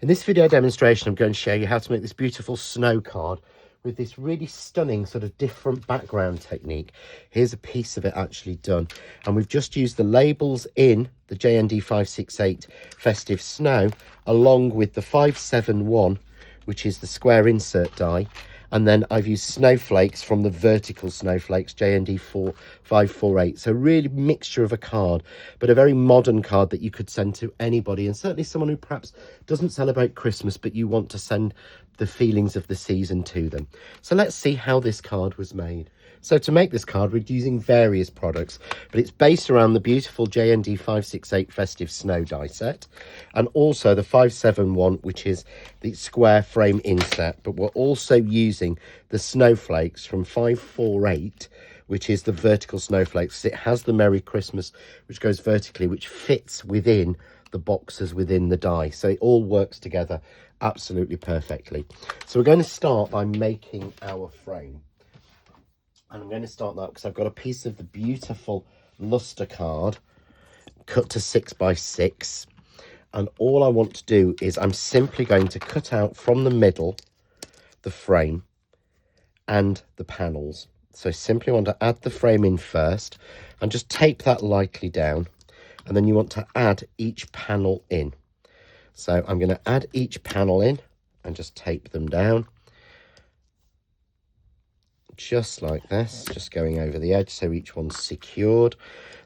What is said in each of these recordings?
In this video demonstration, I'm going to show you how to make this beautiful snow card with this really stunning sort of different background technique. Here's a piece of it actually done. And we've just used the labels in the JND568 Festive Snow, along with the 571, which is the square insert die. And then I've used snowflakes from the vertical snowflakes, JND568. So really mixture of a card, but a very modern card that you could send to anybody, and certainly someone who perhaps doesn't celebrate Christmas, but you want to send the feelings of the season to them. So let's see how this card was made. So to make this card, we're using various products, but it's based around the beautiful JND568 Festive Snow die set, and also the 571, which is the square frame inset. But we're also using the snowflakes from 548, which is the vertical snowflakes. It has the Merry Christmas, which goes vertically, which fits within the boxes within the die. So it all works together absolutely perfectly. So we're going to start by making our frame. And I'm going to start that because I've got a piece of the beautiful luster card cut to 6x6. And all I want to do is I'm simply going to cut out from the middle the frame and the panels. So I simply want to add the frame in first and just tape that lightly down. And then you want to add each panel in. So I'm going to add each panel in and just tape them down. Just like this, just going over the edge so each one's secured.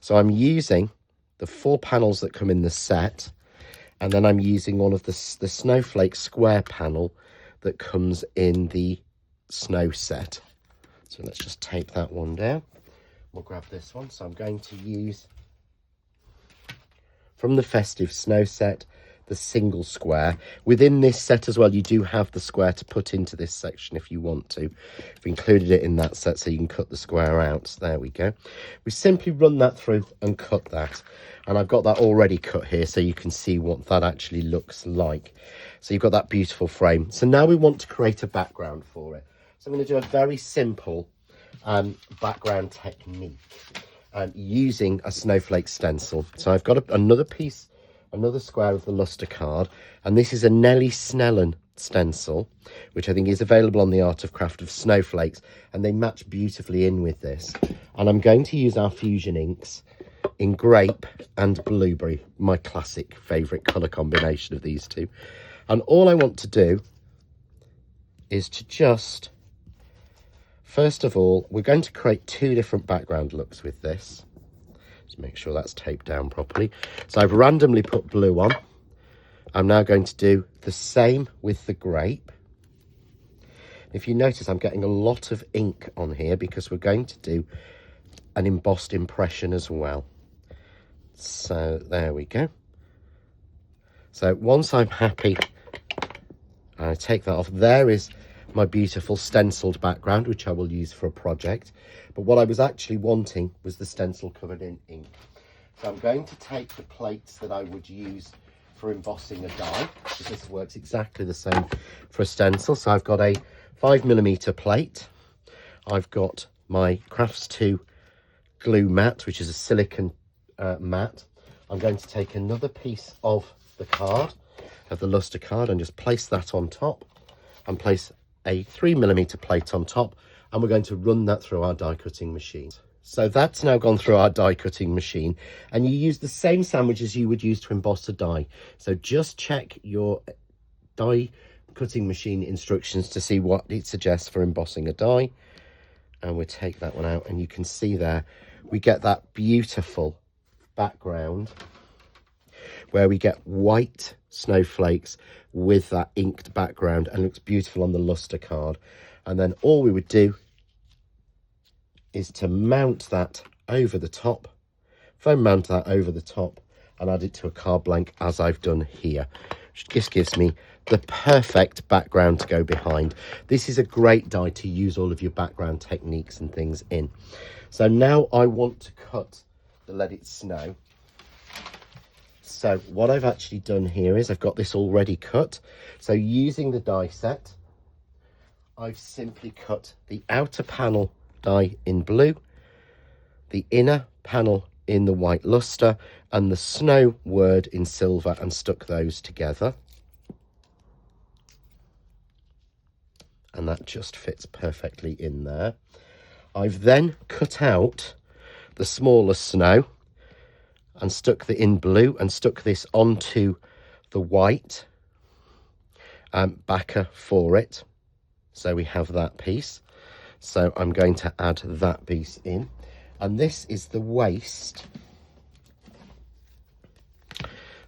So I'm using the 4 panels that come in the set, and then I'm using one of the snowflake square panel that comes in the snow set. So let's just tape that one down. We'll grab this one. So I'm going to use, from the Festive Snow set, the single square. Within this set as well, you do have the square to put into this section if you want to. I've included it in that set so you can cut the square out. So there we go. We simply run that through and cut that. And I've got that already cut here so you can see what that actually looks like. So you've got that beautiful frame. So now we want to create a background for it. So I'm going to do a very simple background technique using a snowflake stencil. So I've got another square of the luster card, and this is a Nellie Snellen stencil, which I think is available on the Art of Craft of Snowflakes, and they match beautifully in with this. And I'm going to use our fusion inks in grape and blueberry, my classic favourite colour combination of these two. And all I want to do is to just, first of all, we're going to create 2 different background looks with this. Just make sure that's taped down properly. So I've randomly put blue on. I'm now going to do the same with the grape. If you notice, I'm getting a lot of ink on here because we're going to do an embossed impression as well. So there we go. So once I'm happy, I take that off. There is my beautiful stenciled background, which I will use for a project. But what I was actually wanting was the stencil covered in ink. So I'm going to take the plates that I would use for embossing a die, because this works exactly the same for a stencil. So I've got a 5mm plate. I've got my Crafts 2 glue mat, which is a silicone mat. I'm going to take another piece of the card, of the luster card, and just place that on top, and place a 3mm plate on top, and we're going to run that through our die cutting machine. So that's now gone through our die cutting machine, and you use the same sandwich as you would use to emboss a die. So just check your die cutting machine instructions to see what it suggests for embossing a die, and we'll take that one out, and you can see there we get that beautiful background where we get white snowflakes with that inked background, and looks beautiful on the luster card. And then all we would do is to mount that over the top, foam mount that over the top, and add it to a card blank as I've done here, which just gives me the perfect background to go behind. This is a great die to use all of your background techniques and things in. So now I want to cut the Let It Snow. So what I've actually done here is I've got this already cut. So using the die set, I've simply cut the outer panel die in blue, the inner panel in the white luster, and the snow word in silver, and stuck those together. and that just fits perfectly in there. I've then cut out the smaller snow and stuck the in blue and stuck this onto the white backer for it. So we have that piece. So I'm going to add that piece in, and this is the waste.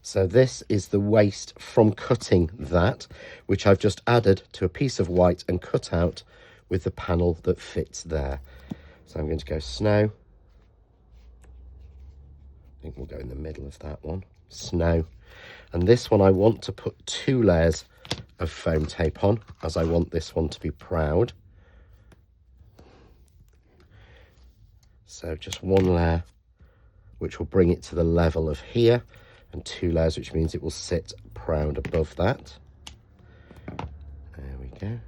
So this is the waste from cutting that, which I've just added to a piece of white and cut out with the panel that fits there. So I'm going to go snow. I think we'll go in the middle of that one. Snow. And this one I want to put 2 layers of foam tape on, as I want this one to be proud. So just 1 layer, which will bring it to the level of here, and 2 layers, which means it will sit proud above that. There we go.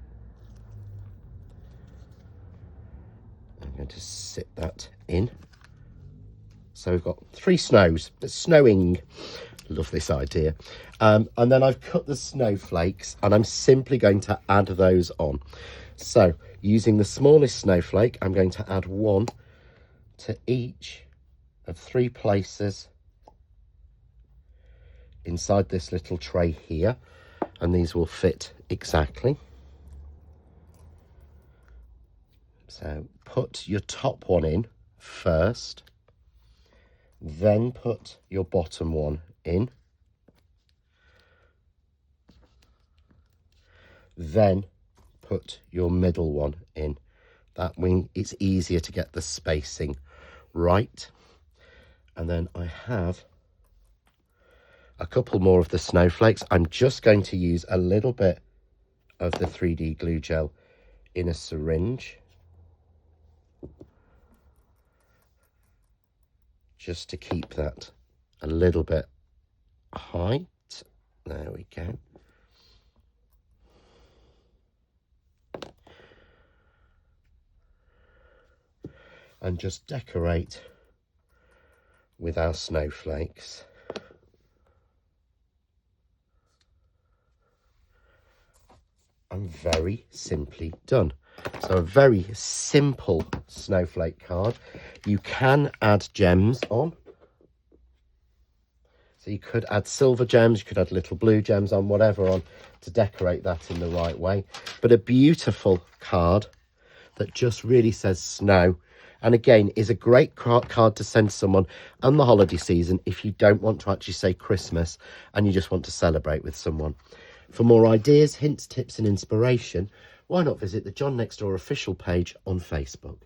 I'm going to sit that in. So we've got 3 snows. It's snowing. Love this idea. And then I've cut the snowflakes, and I'm simply going to add those on. So using the smallest snowflake, I'm going to add 1 to each of 3 places inside this little tray here, and these will fit exactly. So put your top one in first, then put your bottom one in, then put your middle one in. That way it's easier to get the spacing right. And then I have a couple more of the snowflakes. I'm just going to use a little bit of the 3D glue gel in a syringe, just to keep that a little bit height. There we go. And just decorate with our snowflakes. And very simply done. So a very simple snowflake card. You can add gems on. So you could add silver gems, you could add little blue gems on, whatever on, to decorate that in the right way. But a beautiful card that just really says snow. And again, is a great card to send someone on the holiday season if you don't want to actually say Christmas and you just want to celebrate with someone. For more ideas, hints, tips and inspiration, why not visit the John Next Door official page on Facebook.